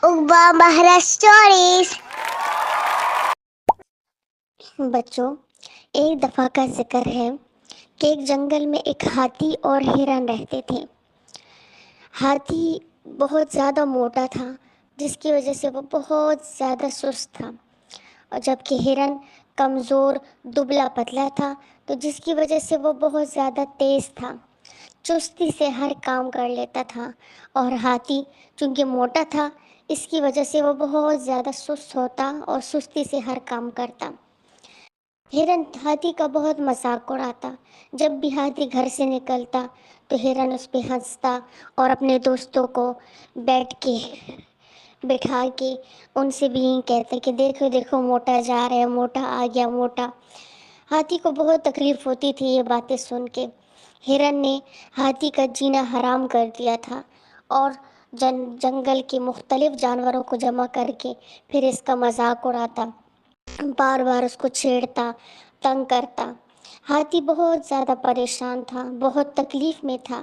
اقبا مہرا اسٹوریز۔ بچوں، ایک دفعہ کا ذکر ہے کہ ایک جنگل میں ایک ہاتھی اور ہرن رہتے تھے۔ ہاتھی بہت زیادہ موٹا تھا، جس کی وجہ سے وہ بہت زیادہ سست تھا، اور جبکہ ہرن کمزور دبلا پتلا تھا، تو جس کی وجہ سے وہ بہت زیادہ تیز تھا، چستی سے ہر کام کر لیتا تھا۔ اور ہاتھی چونکہ موٹا تھا، اس کی وجہ سے وہ بہت زیادہ سست ہوتا اور سستی سے ہر کام کرتا۔ ہرن ہاتھی کا بہت مذاق اڑاتا۔ جب بھی ہاتھی گھر سے نکلتا تو ہرن اس پہ ہنستا اور اپنے دوستوں کو بٹھا کے ان سے بھی کہتے کہ دیکھو دیکھو موٹا جا رہا ہے، موٹا آ گیا موٹا۔ ہاتھی کو بہت تکلیف ہوتی تھی یہ باتیں سن کے۔ ہرن نے ہاتھی کا جینا حرام کر دیا تھا اور جنگل کے مختلف جانوروں کو جمع کر کے پھر اس کا مذاق اڑاتا، بار بار اس کو چھیڑتا، تنگ کرتا۔ ہاتھی بہت زیادہ پریشان تھا، بہت تکلیف میں تھا،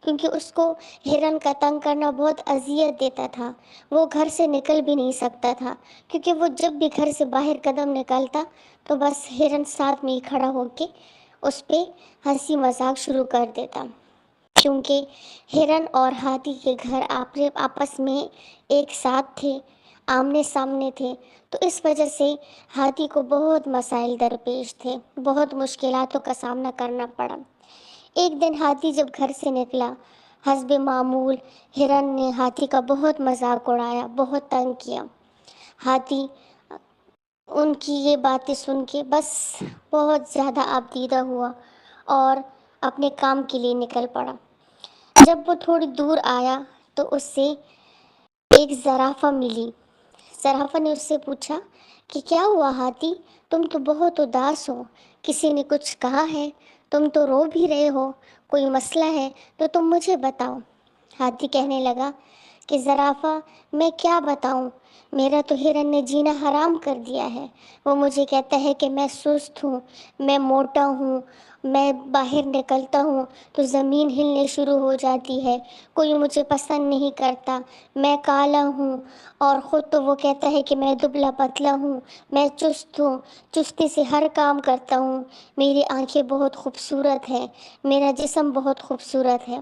کیونکہ اس کو ہرن کا تنگ کرنا بہت اذیت دیتا تھا۔ وہ گھر سے نکل بھی نہیں سکتا تھا، کیونکہ وہ جب بھی گھر سے باہر قدم نکالتا تو بس ہرن ساتھ میں ہی کھڑا ہو کے اس پہ ہنسی مذاق شروع کر دیتا۔ کیونکہ ہرن اور ہاتھی کے گھر آپس میں ایک ساتھ تھے، آمنے سامنے تھے، تو اس وجہ سے ہاتھی کو بہت مسائل درپیش تھے، بہت مشکلاتوں کا سامنا کرنا پڑا۔ ایک دن ہاتھی جب گھر سے نکلا، حسب معمول ہرن نے ہاتھی کا بہت مذاق اڑایا، بہت تنگ کیا۔ ہاتھی ان کی یہ باتیں سن کے بس بہت زیادہ آبدیدہ ہوا اور اپنے کام کے لیے نکل پڑا۔ جب وہ تھوڑی دور آیا تو اس سے ایک زرافہ ملی۔ زرافہ نے اس سے پوچھا کہ کیا ہوا ہاتھی، تم تو بہت اداس ہو، کسی نے کچھ کہا ہے؟ تم تو رو بھی رہے ہو، کوئی مسئلہ ہے تو تم مجھے بتاؤ۔ ہاتھی کہنے لگا کہ زرافہ، میں کیا بتاؤں، میرا تو ہرن نے جینا حرام کر دیا ہے۔ وہ مجھے کہتا ہے کہ میں سست ہوں، میں موٹا ہوں، میں باہر نکلتا ہوں تو زمین ہلنے شروع ہو جاتی ہے، کوئی مجھے پسند نہیں کرتا، میں کالا ہوں، اور خود تو وہ کہتا ہے کہ میں دبلا پتلا ہوں، میں چست ہوں، چستی سے ہر کام کرتا ہوں، میری آنکھیں بہت خوبصورت ہیں، میرا جسم بہت خوبصورت ہے۔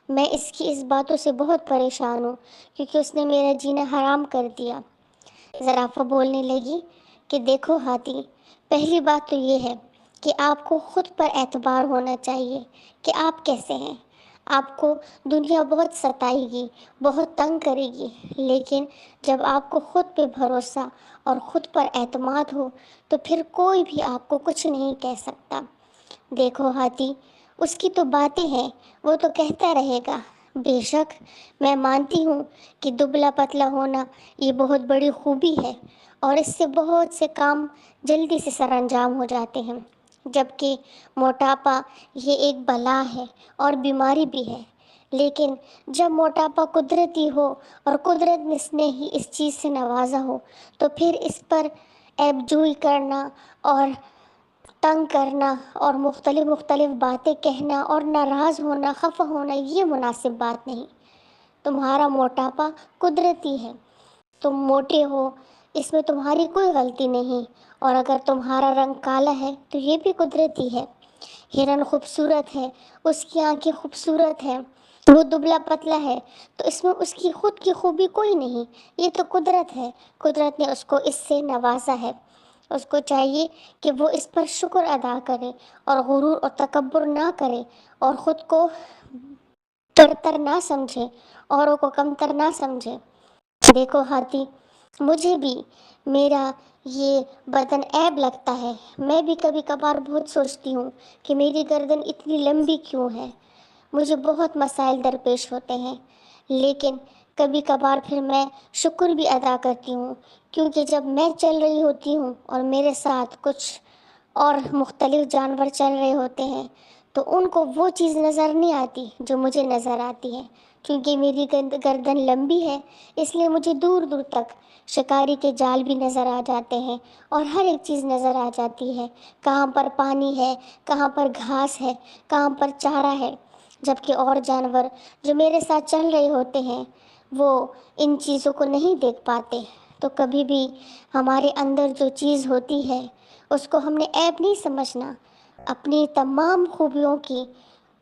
میں اس باتوں سے بہت پریشان ہوں، کیونکہ اس نے میرا جینا حرام کر دیا۔ زرافہ بولنے لگی کہ دیکھو ہاتھی، پہلی بات تو یہ ہے کہ آپ کو خود پر اعتبار ہونا چاہیے کہ آپ کیسے ہیں۔ آپ کو دنیا بہت ستائے گی، بہت تنگ کرے گی، لیکن جب آپ کو خود پہ بھروسہ اور خود پر اعتماد ہو تو پھر کوئی بھی آپ کو کچھ نہیں کہہ سکتا۔ دیکھو ہاتھی، اس کی تو باتیں ہیں، وہ تو کہتا رہے گا۔ بے شک میں مانتی ہوں کہ دبلا پتلا ہونا یہ بہت بڑی خوبی ہے، اور اس سے بہت سے کام جلدی سے سر انجام ہو جاتے ہیں، جبکہ موٹاپا یہ ایک بلا ہے اور بیماری بھی ہے۔ لیکن جب موٹاپا قدرتی ہو اور قدرت نے ہی اس چیز سے نوازا ہو تو پھر اس پر عیب جوئی کرنا اور تنگ کرنا اور مختلف باتیں کہنا اور ناراض ہونا، خفا ہونا، یہ مناسب بات نہیں۔ تمہارا موٹاپا قدرتی ہے، تم موٹے ہو، اس میں تمہاری کوئی غلطی نہیں، اور اگر تمہارا رنگ کالا ہے تو یہ بھی قدرتی ہے۔ ہرن خوبصورت ہے، اس کی آنکھیں خوبصورت ہیں، وہ دبلا پتلا ہے، تو اس میں اس کی خود کی خوبی کوئی نہیں، یہ تو قدرت ہے، قدرت نے اس کو اس سے نوازا ہے۔ اس کو چاہیے کہ وہ اس پر شکر ادا کرے اور غرور اور تکبر نہ کرے، اور خود کو برتر نہ سمجھے، اوروں کو کمتر نہ سمجھے۔ دیکھو ہاتھی، مجھے بھی میرا یہ بدن عیب لگتا ہے، میں بھی کبھی کبھار بہت سوچتی ہوں کہ میری گردن اتنی لمبی کیوں ہے، مجھے بہت مسائل درپیش ہوتے ہیں، لیکن کبھی کبھار پھر میں شکر بھی ادا کرتی ہوں، کیونکہ جب میں چل رہی ہوتی ہوں اور میرے ساتھ کچھ اور مختلف جانور چل رہے ہوتے ہیں تو ان کو وہ چیز نظر نہیں آتی جو مجھے نظر آتی ہے، کیونکہ میری گردن لمبی ہے، اس لیے مجھے دور دور تک شکاری کے جال بھی نظر آ جاتے ہیں اور ہر ایک چیز نظر آ جاتی ہے، کہاں پر پانی ہے، کہاں پر گھاس ہے، کہاں پر چارہ ہے، جبکہ اور جانور جو میرے ساتھ چل رہے ہوتے ہیں وہ ان چیزوں کو نہیں دیکھ پاتے۔ تو کبھی بھی ہمارے اندر جو چیز ہوتی ہے اس کو ہم نے عیب نہیں سمجھنا، اپنی تمام خوبیوں کی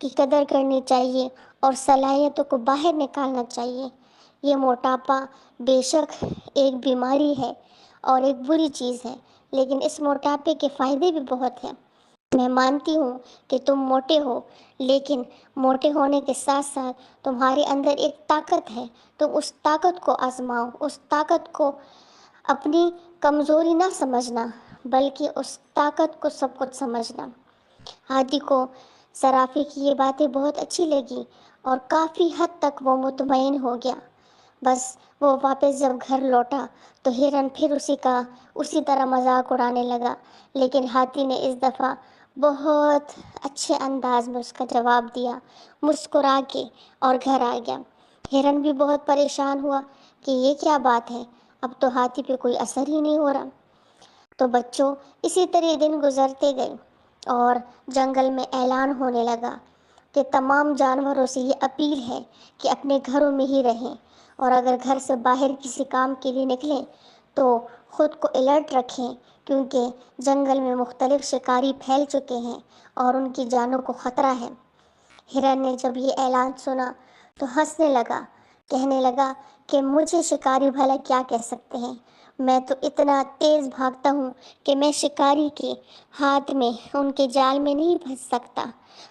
قدر کرنی چاہیے اور صلاحیتوں کو باہر نکالنا چاہیے۔ یہ موٹاپا بے شک ایک بیماری ہے اور ایک بری چیز ہے، لیکن اس موٹاپے کے فائدے بھی بہت ہیں۔ میں مانتی ہوں کہ تم موٹے ہو، لیکن موٹے ہونے کے ساتھ ساتھ تمہارے اندر ایک طاقت ہے۔ تم اس طاقت کو آزماؤ، اس طاقت کو اپنی کمزوری نہ سمجھنا، بلکہ اس طاقت کو سب کچھ سمجھنا۔ ہادی کو صرافی کی یہ باتیں بہت اچھی لگی اور کافی حد تک وہ مطمئن ہو گیا۔ بس وہ واپس جب گھر لوٹا تو ہرن پھر اسی طرح مذاق اڑانے لگا، لیکن ہاتھی نے اس دفعہ بہت اچھے انداز میں اس کا جواب دیا، مسکرا کے، اور گھر آ گیا۔ ہرن بھی بہت پریشان ہوا کہ یہ کیا بات ہے، اب تو ہاتھی پہ کوئی اثر ہی نہیں ہو رہا۔ تو بچوں، اسی طرح دن گزرتے گئے اور جنگل میں اعلان ہونے لگا کہ تمام جانوروں سے یہ اپیل ہے کہ اپنے گھروں میں ہی رہیں، اور اگر گھر سے باہر کسی کام کے لیے نکلیں تو خود کو الرٹ رکھیں، کیونکہ جنگل میں مختلف شکاری پھیل چکے ہیں اور ان کی جانوں کو خطرہ ہے۔ ہرن نے جب یہ اعلان سنا تو ہنسنے لگا، کہنے لگا کہ مجھے شکاری بھلا کیا کہہ سکتے ہیں، میں تو اتنا تیز بھاگتا ہوں کہ میں شکاری کے ہاتھ میں، ان کے جال میں نہیں پھنس سکتا۔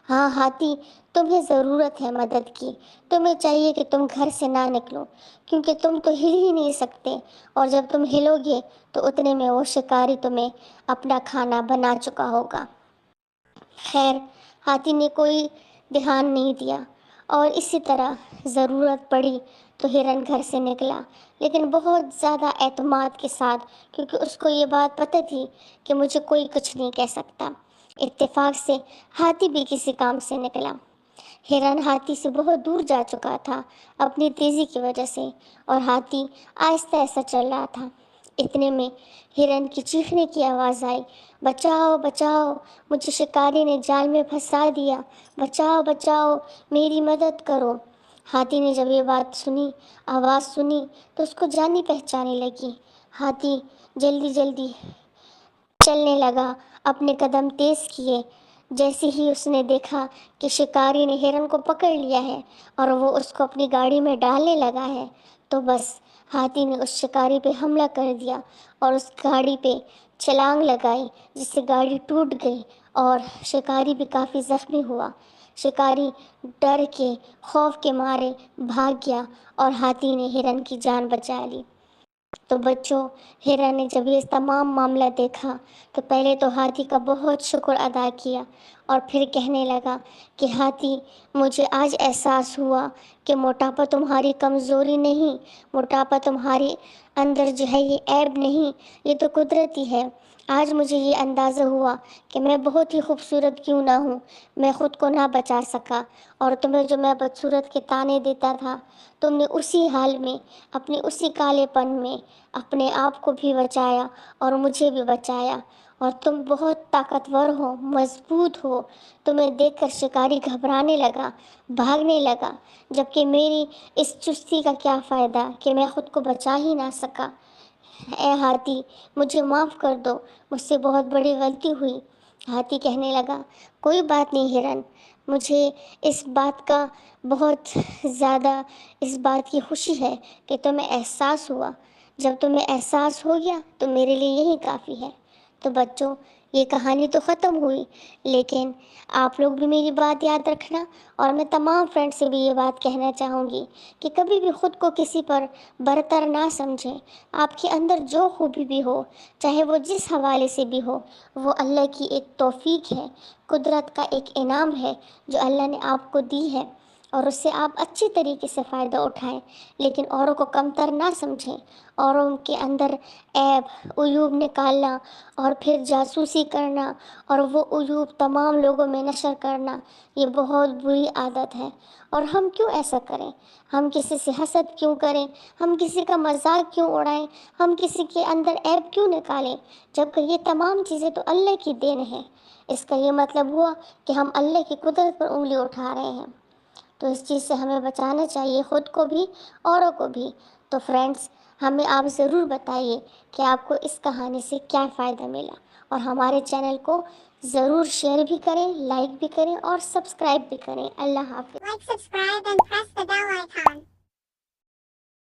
ہاں ہاتھی، تمہیں ضرورت ہے مدد کی، تمہیں چاہیے کہ تم گھر سے نہ نکلو، کیونکہ تم تو ہل ہی نہیں سکتے، اور جب تم ہلو گے تو اتنے میں وہ شکاری تمہیں اپنا کھانا بنا چکا ہوگا۔ خیر، ہاتھی نے کوئی دھیان نہیں دیا اور اسی طرح ضرورت پڑی تو ہرن گھر سے نکلا، لیکن بہت زیادہ اعتماد کے ساتھ، کیونکہ اس کو یہ بات پتہ تھی کہ مجھے کوئی کچھ نہیں کہہ سکتا۔ اتفاق سے ہاتھی بھی کسی کام سے نکلا۔ ہرن ہاتھی سے بہت دور جا چکا تھا اپنی تیزی کی وجہ سے، اور ہاتھی آہستہ آہستہ چل رہا تھا۔ اتنے میں ہرن کی چیخنے کی آواز آئی، بچاؤ بچاؤ، مجھے شکاری نے جال میں پھنسا دیا، بچاؤ بچاؤ، میری مدد کرو۔ ہاتھی نے جب یہ آواز سنی تو اس کو جانی پہچانی لگی۔ ہاتھی جلدی جلدی چلنے لگا، اپنے قدم تیز کیے۔ جیسے ہی اس نے دیکھا کہ شکاری نے ہرن کو پکڑ لیا ہے اور وہ اس کو اپنی گاڑی میں ڈالنے لگا ہے، تو بس ہاتھی نے اس شکاری پہ حملہ کر دیا اور اس گاڑی پہ چھلانگ لگائی، جس سے گاڑی ٹوٹ گئی اور شکاری بھی کافی زخمی ہوا۔ شکاری ڈر کے، خوف کے مارے بھاگ گیا اور ہاتھی نے ہرن کی جان بچا لی۔ تو بچوں، ہرن نے جب یہ تمام معاملہ دیکھا تو پہلے تو ہاتھی کا بہت شکر ادا کیا، اور پھر کہنے لگا کہ ہاتھی، مجھے آج احساس ہوا کہ موٹاپا تمہاری کمزوری نہیں، موٹاپا تمہارے اندر جو ہے یہ عیب نہیں، یہ تو قدرتی ہے۔ آج مجھے یہ اندازہ ہوا کہ میں بہت ہی خوبصورت کیوں نہ ہوں، میں خود کو نہ بچا سکا، اور تمہیں جو میں بدصورت کے طعنے دیتا تھا، تم نے اسی حال میں، اپنے اسی کالے پن میں اپنے آپ کو بھی بچایا اور مجھے بھی بچایا، اور تم بہت طاقتور ہو، مضبوط ہو۔ تمہیں دیکھ کر شکاری گھبرانے لگا، بھاگنے لگا، جبکہ میری اس چستی کا کیا فائدہ کہ میں خود کو بچا ہی نہ سکا۔ اے ہاتھی، مجھے معاف کر دو، مجھ سے بہت بڑی غلطی ہوئی۔ ہاتھی کہنے لگا، کوئی بات نہیں ہرن، مجھے اس بات کا بہت زیادہ اس بات کی خوشی ہے کہ تمہیں احساس ہوا۔ جب تمہیں احساس ہو گیا تو میرے لیے یہی کافی ہے۔ تو بچوں، یہ کہانی تو ختم ہوئی، لیکن آپ لوگ بھی میری بات یاد رکھنا، اور میں تمام فرینڈ سے بھی یہ بات کہنا چاہوں گی کہ کبھی بھی خود کو کسی پر برتر نہ سمجھیں۔ آپ کے اندر جو خوبی بھی ہو، چاہے وہ جس حوالے سے بھی ہو، وہ اللہ کی ایک توفیق ہے، قدرت کا ایک انعام ہے جو اللہ نے آپ کو دی ہے، اور اس سے آپ اچھی طریقے سے فائدہ اٹھائیں، لیکن اوروں کو کمتر نہ سمجھیں، اوروں کے اندر عیب، عیوب نکالنا اور پھر جاسوسی کرنا اور وہ عیوب تمام لوگوں میں نشر کرنا، یہ بہت بری عادت ہے۔ اور ہم کیوں ایسا کریں؟ ہم کسی سے حسد کیوں کریں؟ ہم کسی کا مذاق کیوں اڑائیں؟ ہم کسی کے اندر عیب کیوں نکالیں؟ جبکہ یہ تمام چیزیں تو اللہ کی دین ہے۔ اس کا یہ مطلب ہوا کہ ہم اللہ کی قدرت پر انگلی اٹھا رہے ہیں۔ تو اس چیز سے ہمیں بچانا چاہیے، خود کو بھی اوروں کو بھی۔ تو فرینڈس، ہمیں آپ ضرور بتائیے کہ آپ کو اس کہانی سے کیا فائدہ ملا، اور ہمارے چینل کو ضرور شیئر بھی کریں، لائک بھی کریں اور سبسکرائب بھی کریں۔ اللہ حافظ۔ Like, subscribe, and press the bell icon.